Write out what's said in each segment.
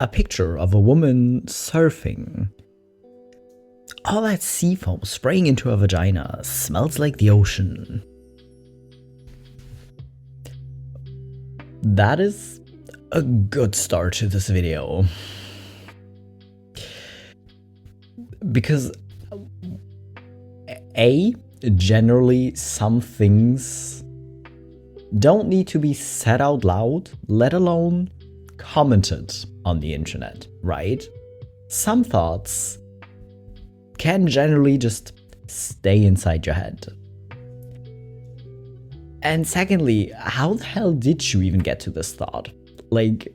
a picture of a woman surfing. All that sea foam spraying into her vagina smells like the ocean. That is a good start to this video. Because generally some things don't need to be said out loud, let alone commented on the internet, right? Some thoughts can generally just stay inside your head. And secondly, how the hell did you even get to this thought? Like,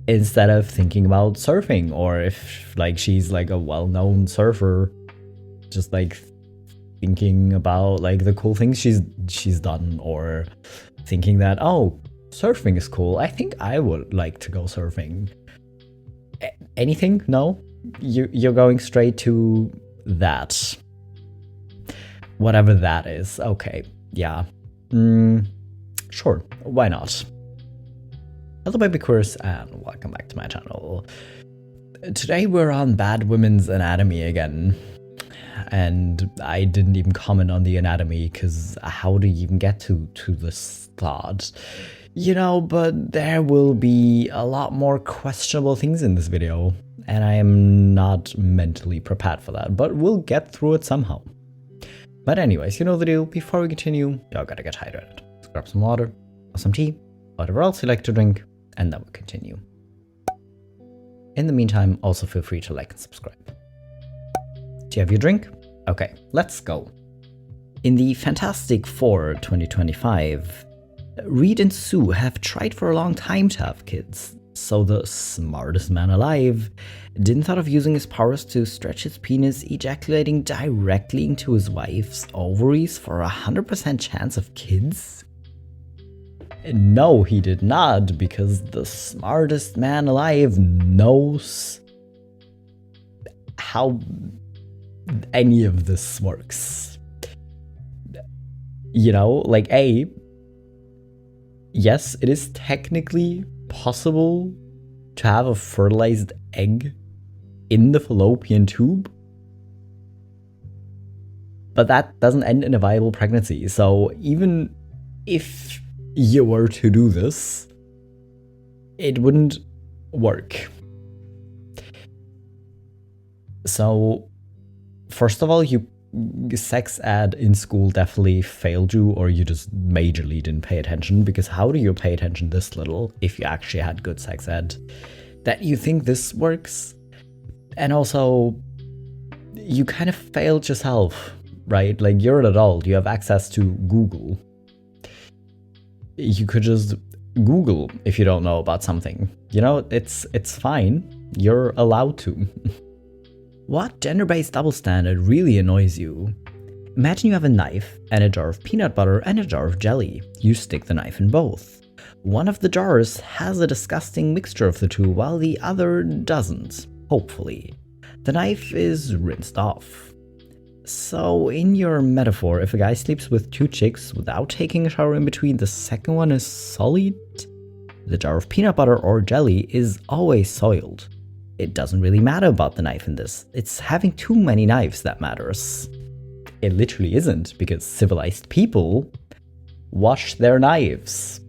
instead of thinking about surfing, or if like she's like a well-known surfer, just like thinking about like the cool things she's done, or thinking that, oh, surfing is cool, I think I would like to go surfing. Anything? No? You're going straight to that. Whatever that is. Okay, yeah. Sure, why not? Hello BabyQueers and welcome back to my channel. Today we're on Bad Women's Anatomy again. And I didn't even comment on the anatomy because how do you even get to this thought? You know, but there will be a lot more questionable things in this video. And I am not mentally prepared for that, but we'll get through it somehow. But anyways, you know the deal. Before we continue, y'all gotta get hydrated. Let's grab some water or some tea, whatever else you like to drink, and then we'll continue. In the meantime, also feel free to like and subscribe. Do you have your drink? Okay, let's go. In the Fantastic Four 2025, Reed and Sue have tried for a long time to have kids, so the smartest man alive didn't thought of using his powers to stretch his penis, ejaculating directly into his wife's ovaries for 100% chance of kids? No, he did not, because the smartest man alive knows how any of this works. You know, like yes, it is technically possible to have a fertilized egg in the fallopian tube, but that doesn't end in a viable pregnancy. So even if you were to do this, it wouldn't work. So first of all, sex ed in school definitely failed you, or you just majorly didn't pay attention, because how do you pay attention this little if you actually had good sex ed that you think this works? And also, you kind of failed yourself, right? Like, you're an adult, you have access to Google. You could just Google if you don't know about something. You know, it's fine. You're allowed to. What gender-based double standard really annoys you? Imagine you have a knife and a jar of peanut butter and a jar of jelly. You stick the knife in both. One of the jars has a disgusting mixture of the two, while the other doesn't, hopefully. The knife is rinsed off. So in your metaphor, if a guy sleeps with two chicks without taking a shower in between, the second one is sullied? The jar of peanut butter or jelly is always soiled. It doesn't really matter about the knife in this. It's having too many knives that matters. It literally isn't, because civilized people wash their knives.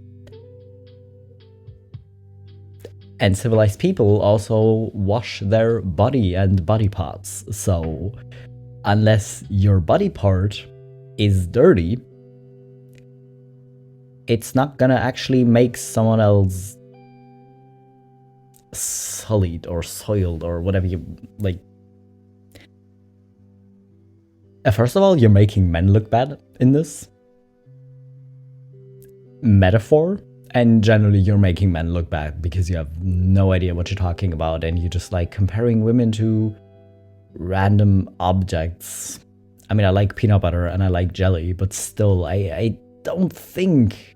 And civilized people also wash their body and body parts. So unless your body part is dirty, it's not gonna actually make someone else sullied or soiled or whatever you like. First of all, you're making men look bad in this metaphor, and generally you're making men look bad because you have no idea what you're talking about, and you just like comparing women to random objects. I mean, I like peanut butter and I like jelly, but still, I don't think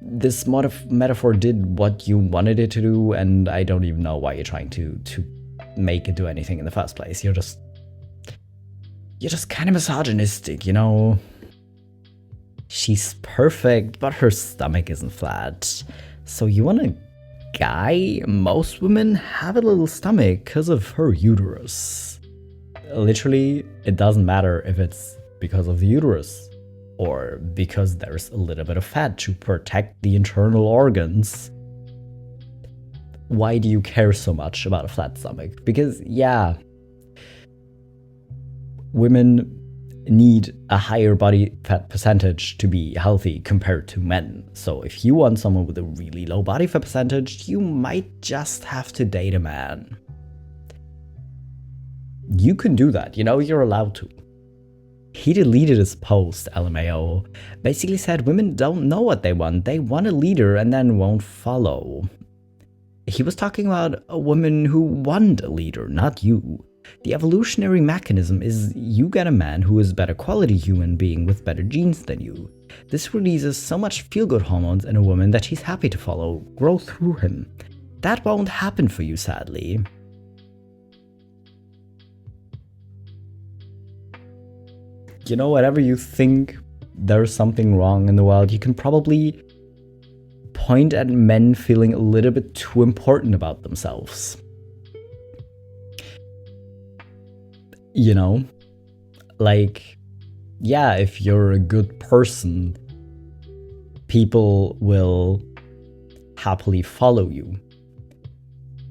this metaphor did what you wanted it to do, and I don't even know why you're trying to make it do anything in the first place. You're just kind of misogynistic, you know? She's perfect, but her stomach isn't flat. So you want to guy, most women have a little stomach because of her uterus. Literally, it doesn't matter if it's because of the uterus or because there's a little bit of fat to protect the internal organs. Why do you care so much about a flat stomach? Because, yeah, women need a higher body fat percentage to be healthy compared to men. So if you want someone with a really low body fat percentage, you might just have to date a man. You can do that, you're allowed to. He deleted his post, LMAO. Basically said women don't know what they want a leader and then won't follow. He was talking about a woman who want a leader, not you. The evolutionary mechanism is you get a man who is a better quality human being with better genes than you. This releases so much feel-good hormones in a woman that she's happy to follow, grow through him. That won't happen for you, sadly. Whatever you think there's something wrong in the world, you can probably point at men feeling a little bit too important about themselves. If you're a good person, people will happily follow you.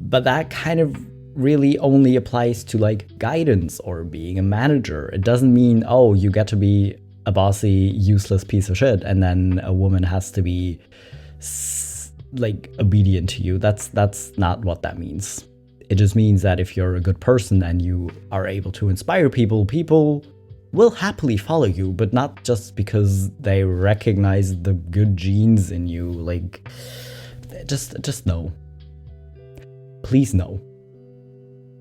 But that kind of really only applies to guidance or being a manager. It doesn't mean, oh, you get to be a bossy, useless piece of shit and then a woman has to be obedient to you. That's not what that means. It just means that if you're a good person and you are able to inspire people, people will happily follow you, but not just because they recognize the good genes in you. Just no. Please no.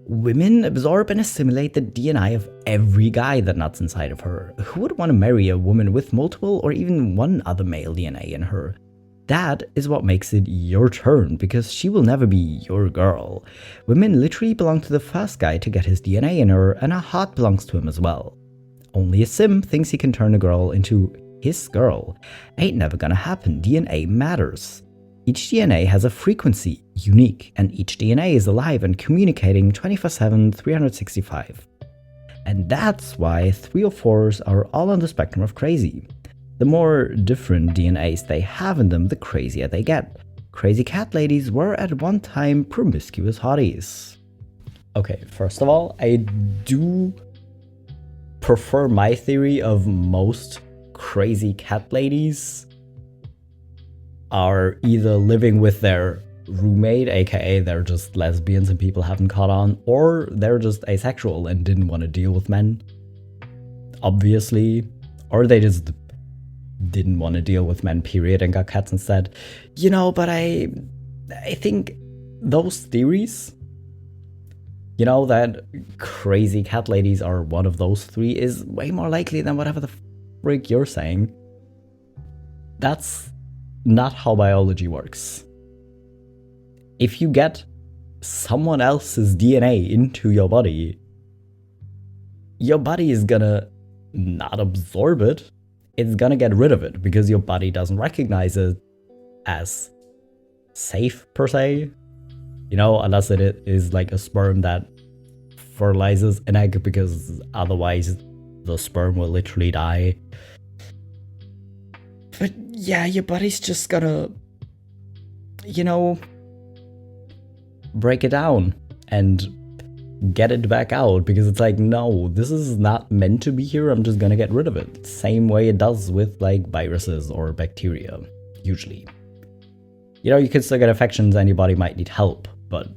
Women absorb and assimilate the DNA of every guy that nuts inside of her. Who would want to marry a woman with multiple or even one other male DNA in her? That is what makes it your turn, because she will never be your girl. Women literally belong to the first guy to get his DNA in her, and her heart belongs to him as well. Only a sim thinks he can turn a girl into his girl. Ain't never gonna happen. DNA matters. Each DNA has a frequency, unique, and each DNA is alive and communicating 24/7, 365. And that's why 304s are all on the spectrum of crazy. The more different DNAs they have in them, the crazier they get. Crazy cat ladies were at one time promiscuous hotties. Okay, first of all, I do prefer my theory of most crazy cat ladies are either living with their roommate, aka they're just lesbians and people haven't caught on, or they're just asexual and didn't want to deal with men, obviously, or they just didn't want to deal with men, period, and got cats instead. But I think those theories, that crazy cat ladies are one of those three, is way more likely than whatever the frick you're saying. That's not how biology works. If you get someone else's DNA into your body is gonna not absorb it. It's gonna get rid of it because your body doesn't recognize it as safe per se, unless it is like a sperm that fertilizes an egg, because otherwise the sperm will literally die. But yeah, your body's just gonna, break it down and get it back out, because it's no, this is not meant to be here, I'm just gonna get rid of it. Same way it does with viruses or bacteria, usually. You can still get infections and your body might need help, but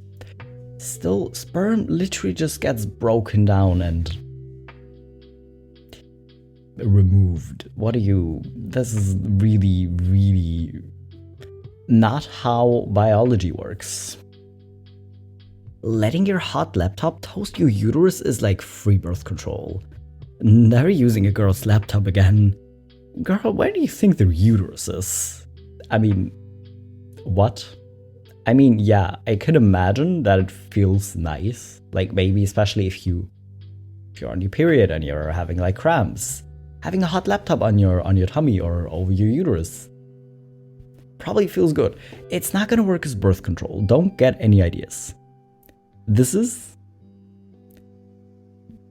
still, sperm literally just gets broken down and removed. This is really, really not how biology works. Letting your hot laptop toast your uterus is like free birth control. Never using a girl's laptop again. Girl, where do you think their uterus is? What? Yeah, I could imagine that it feels nice. Maybe especially if you're on your period and you're having cramps. Having a hot laptop on your tummy or over your uterus. probably feels good. It's not gonna work as birth control. Don't get any ideas. This is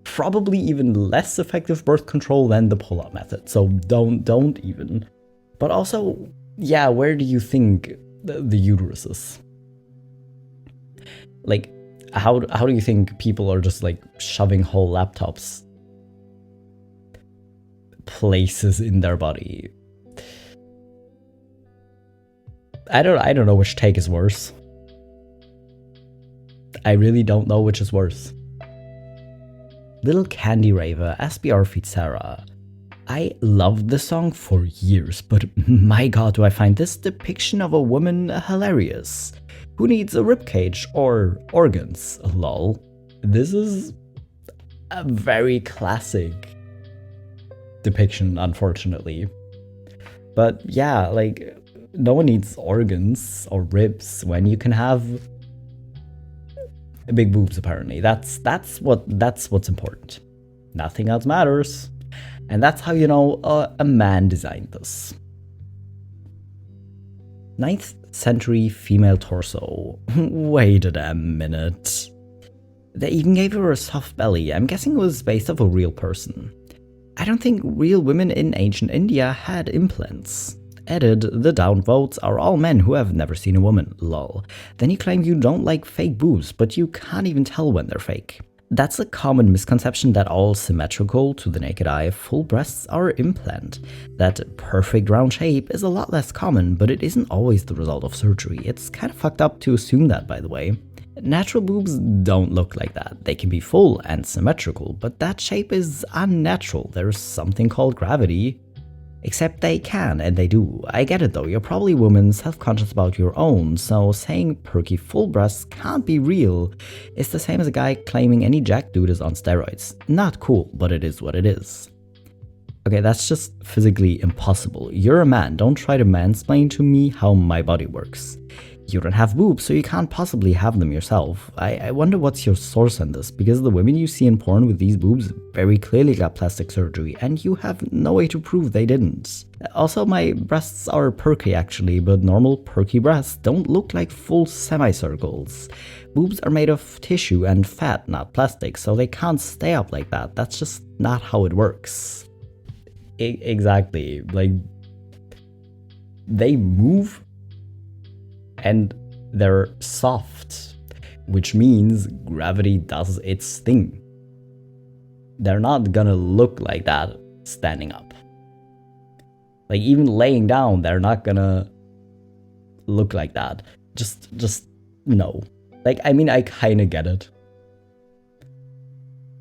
probably even less effective birth control than the pull-out method. So don't even. But also, yeah, where do you think the uterus is? Like, how do you think people are just like shoving whole laptops places in their body? I don't know which take is worse. I really don't know which is worse. Little Candy Raver, SBR feat Sarah. I loved this song for years, but my god, do I find this depiction of a woman hilarious. Who needs a ribcage or organs? Lol. This is a very classic depiction, unfortunately. But yeah, like, no one needs organs or ribs when you can have big boobs, apparently. That's what's important. Nothing else matters. And that's how you know a man designed this. 9th century female torso. Wait a minute. They even gave her a soft belly. I'm guessing it was based off a real person. I don't think real women in ancient India had implants. Added, the downvotes are all men who have never seen a woman, lol. Then you claim you don't like fake boobs, but you can't even tell when they're fake. That's a common misconception that all symmetrical to the naked eye full breasts are implant. That perfect round shape is a lot less common, but it isn't always the result of surgery. It's kind of fucked up to assume that, by the way. Natural boobs don't look like that. They can be full and symmetrical, but that shape is unnatural. There's something called gravity. Except they can, and they do. I get it though, you're probably a woman self-conscious about your own, so saying perky full breasts can't be real is the same as a guy claiming any jack dude is on steroids. Not cool, but it is what it is. Okay, that's just physically impossible. You're a man, don't try to mansplain to me how my body works. You don't have boobs, so you can't possibly have them yourself. I wonder what's your source on this, because the women you see in porn with these boobs very clearly got plastic surgery, and you have no way to prove they didn't. Also, my breasts are perky actually, but normal perky breasts don't look like full semicircles. Boobs are made of tissue and fat, not plastic, so they can't stay up like that. That's just not how it works. Exactly, like, they move and they're soft, which means gravity does its thing. They're not gonna look like that standing up. Like, even laying down, they're not gonna look like that. Just no. Like, I mean, I kinda get it.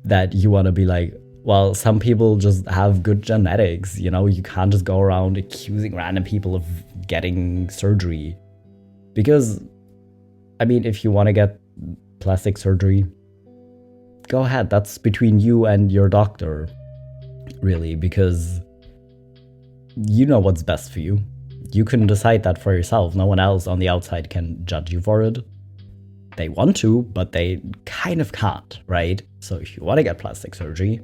That you wanna be like, well, some people just have good genetics, you know? You can't just go around accusing random people of getting surgery. Because, I mean, if you want to get plastic surgery, go ahead. That's between you and your doctor, really, because you know what's best for you. You can decide that for yourself. No one else on the outside can judge you for it. They want to, but they kind of can't, right? So if you want to get plastic surgery,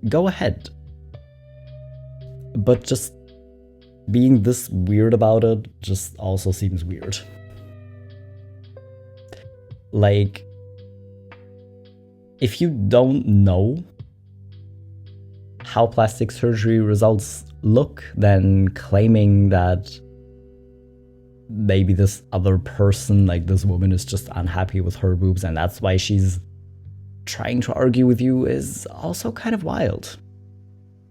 go ahead. But just being this weird about it just also seems weird. Like, if you don't know how plastic surgery results look, then claiming that maybe this other person, like this woman, is just unhappy with her boobs and that's why she's trying to argue with you is also kind of wild.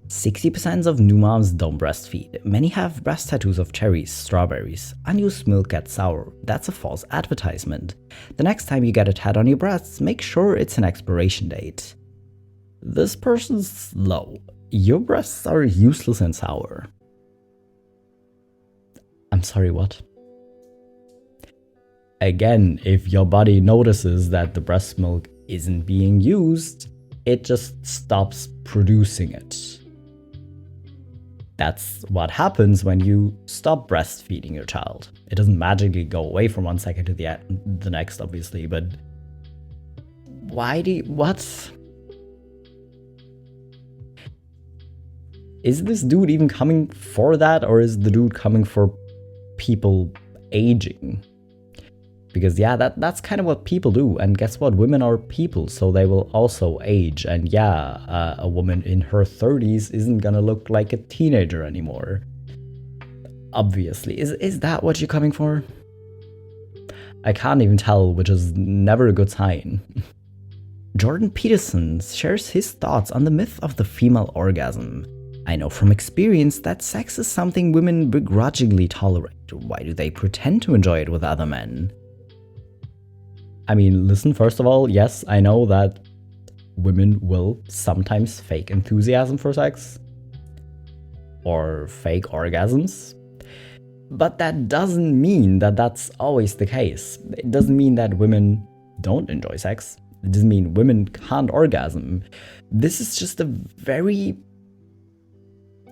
60% of new moms don't breastfeed. Many have breast tattoos of cherries, strawberries. Unused milk gets sour. That's a false advertisement. The next time you get a tat on your breasts, make sure it's an expiration date. This person's slow. Your breasts are useless and sour. I'm sorry, what? Again, if your body notices that the breast milk isn't being used, it just stops producing it. That's what happens when you stop breastfeeding your child. It doesn't magically go away from one second to the next, obviously, but what? Is this dude even coming for that, or is the dude coming for people aging. Because yeah, that's kind of what people do. And guess what? Women are people, so they will also age. And yeah, a woman in her 30s isn't gonna look like a teenager anymore. Obviously. Is that what you're coming for? I can't even tell, which is never a good sign. Jordan Peterson shares his thoughts on the myth of the female orgasm. I know from experience that sex is something women begrudgingly tolerate. Why do they pretend to enjoy it with other men? I mean, listen, first of all, yes, I know that women will sometimes fake enthusiasm for sex or fake orgasms, but that doesn't mean that that's always the case. It doesn't mean that women don't enjoy sex. It doesn't mean women can't orgasm. This is just a very,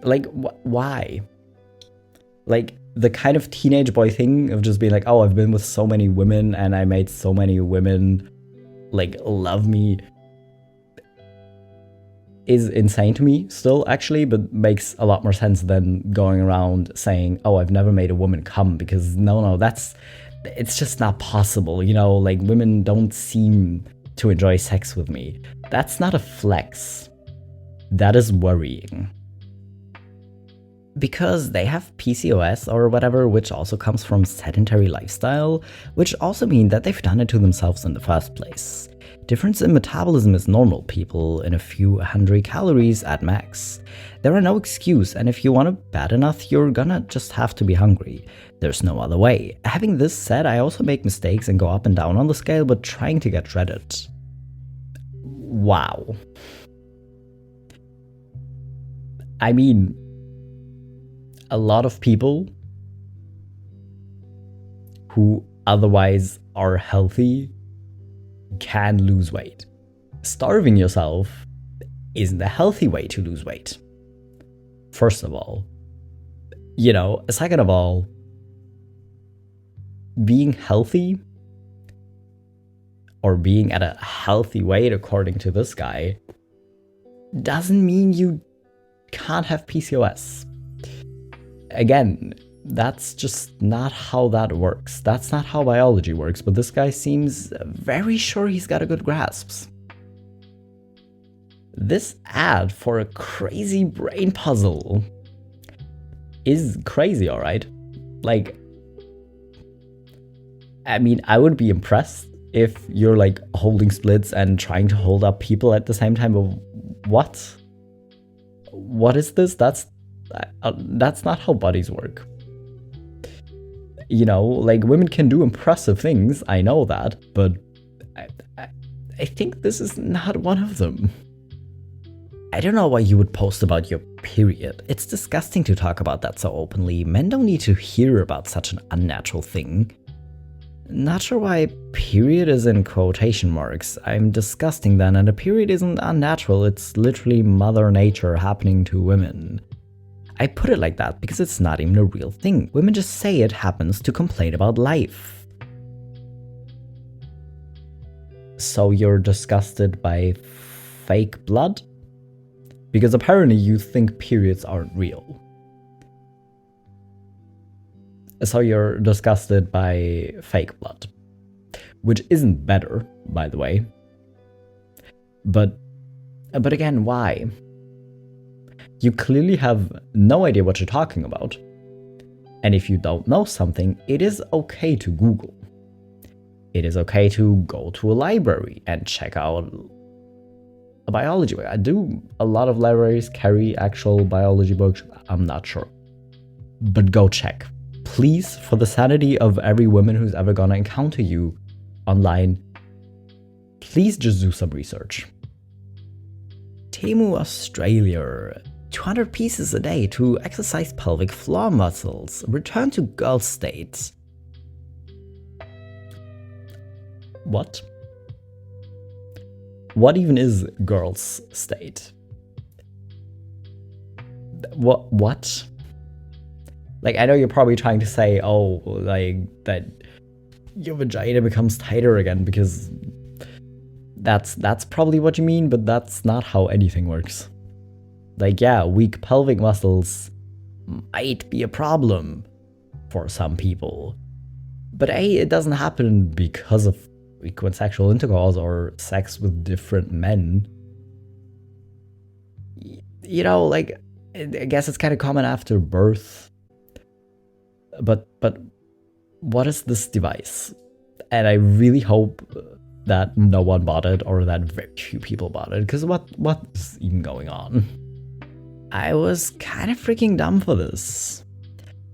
like, why? Like, the kind of teenage boy thing of just being like, oh, I've been with so many women and I made so many women, like, love me, is insane to me still, actually, but makes a lot more sense than going around saying, oh, I've never made a woman come, because no, it's just not possible, you know, like, women don't seem to enjoy sex with me. That's not a flex. That is worrying. Because they have PCOS or whatever, which also comes from sedentary lifestyle, which also mean that they've done it to themselves in the first place. Difference in metabolism is normal, people in a few hundred calories at max. There are no excuse, and if you want it bad enough, you're gonna just have to be hungry. There's no other way. Having this said, I also make mistakes and go up and down on the scale, but trying to get shredded. Wow. I mean, a lot of people who otherwise are healthy can lose weight. Starving yourself isn't a healthy way to lose weight. First of all. You know, second of all, being healthy or being at a healthy weight, according to this guy, doesn't mean you can't have PCOS. Again, that's just not how that works. That's not how biology works, but this guy seems very sure he's got a good grasp. This ad for a crazy brain puzzle is crazy, alright? Like, I mean, I would be impressed if you're like holding splits and trying to hold up people at the same time, but what? What is this? That's not how bodies work. You know, like, women can do impressive things, I know that, but I think this is not one of them. I don't know why you would post about your period. It's disgusting to talk about that so openly. Men don't need to hear about such an unnatural thing. Not sure why period is in quotation marks. I'm disgusting then, and a period isn't unnatural, it's literally Mother Nature happening to women. I put it like that because it's not even a real thing. Women just say it happens to complain about life. So you're disgusted by fake blood? Because apparently you think periods aren't real. So you're disgusted by fake blood. Which isn't better, by the way. But again, why? You clearly have no idea what you're talking about. And if you don't know something, it is okay to Google. It is okay to go to a library and check out a biology book. A lot of libraries carry actual biology books? I'm not sure. But go check. Please, for the sanity of every woman who's ever gonna encounter you online, please just do some research. Temu, Australia. 200 pieces a day to exercise pelvic floor muscles. Return to girl state. What? What even is girl's state? What? Like, I know you're probably trying to say, oh, like, that your vagina becomes tighter again, because that's probably what you mean, but that's not how anything works. Like, yeah, weak pelvic muscles might be a problem, for some people. But it doesn't happen because of frequent sexual intercourse or sex with different men. You know, like, I guess it's kind of common after birth. But what is this device? And I really hope that no one bought it, or that very few people bought it, because what's even going on? I was kind of freaking dumb for this.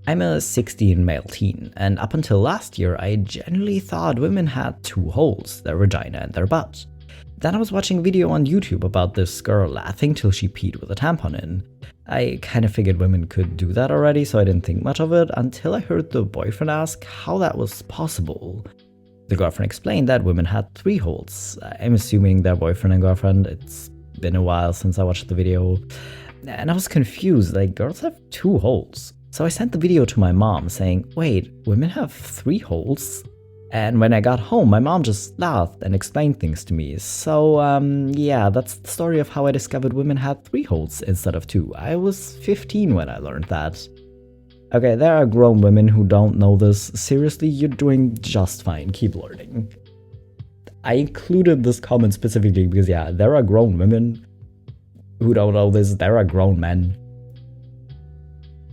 I'm a 16 male teen, and up until last year, I genuinely thought women had 2 holes, their vagina and their butt. Then I was watching a video on YouTube about this girl laughing till she peed with a tampon in. I kind of figured women could do that already, so I didn't think much of it until I heard the boyfriend ask how that was possible. The girlfriend explained that women had 3 holes. I'm assuming they're boyfriend and girlfriend. It's been a while since I watched the video. And I was confused, like, girls have 2 holes. So I sent the video to my mom saying, wait, women have 3 holes? And when I got home, my mom just laughed and explained things to me. So, yeah, that's the story of how I discovered women had 3 holes instead of 2. I was 15 when I learned that. Okay, there are grown women who don't know this. Seriously, you're doing just fine. Keep learning. I included this comment specifically because, yeah, there are grown women who don't know this. There are grown men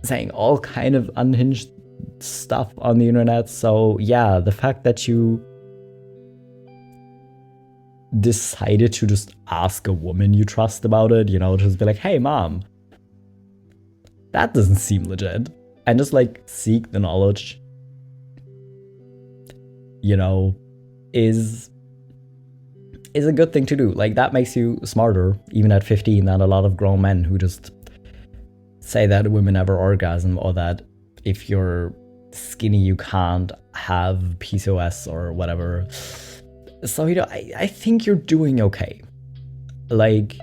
saying all kind of unhinged stuff on the internet. So yeah, the fact that you decided to just ask a woman you trust about it, you know, just be like, hey mom, that doesn't seem legit, and just like seek the knowledge, you know, is a good thing to do. Like, that makes you smarter even at 15 than a lot of grown men who just say that women never orgasm, or that if you're skinny you can't have PCOS or whatever. So, you know, I think you're doing okay. Like,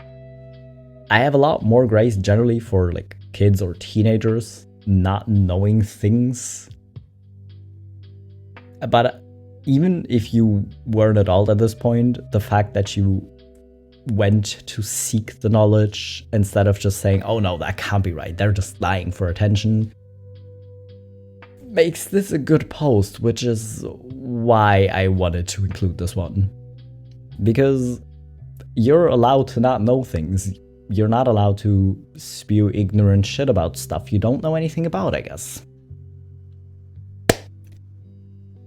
I have a lot more grace generally for like kids or teenagers not knowing things. But even if you were an adult at this point, the fact that you went to seek the knowledge instead of just saying, oh no, that can't be right, they're just lying for attention, makes this a good post, which is why I wanted to include this one. Because you're allowed to not know things. You're not allowed to spew ignorant shit about stuff you don't know anything about, I guess.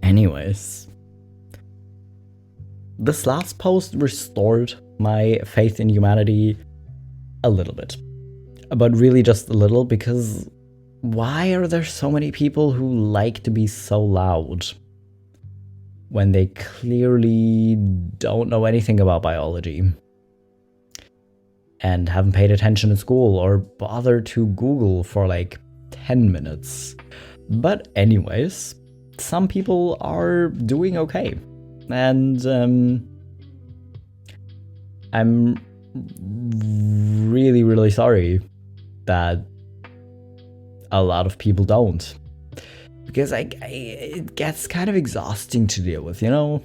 Anyways, this last post restored my faith in humanity a little bit. But really just a little, because why are there so many people who like to be so loud when they clearly don't know anything about biology and haven't paid attention in school or bothered to Google for like 10 minutes? But anyways, some people are doing okay. And I'm really, really sorry that a lot of people don't. Because it gets kind of exhausting to deal with, you know?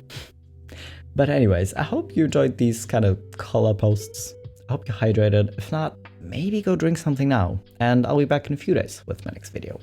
But anyways, I hope you enjoyed these kind of color posts. I hope you're hydrated. If not, maybe go drink something now. And I'll be back in a few days with my next video.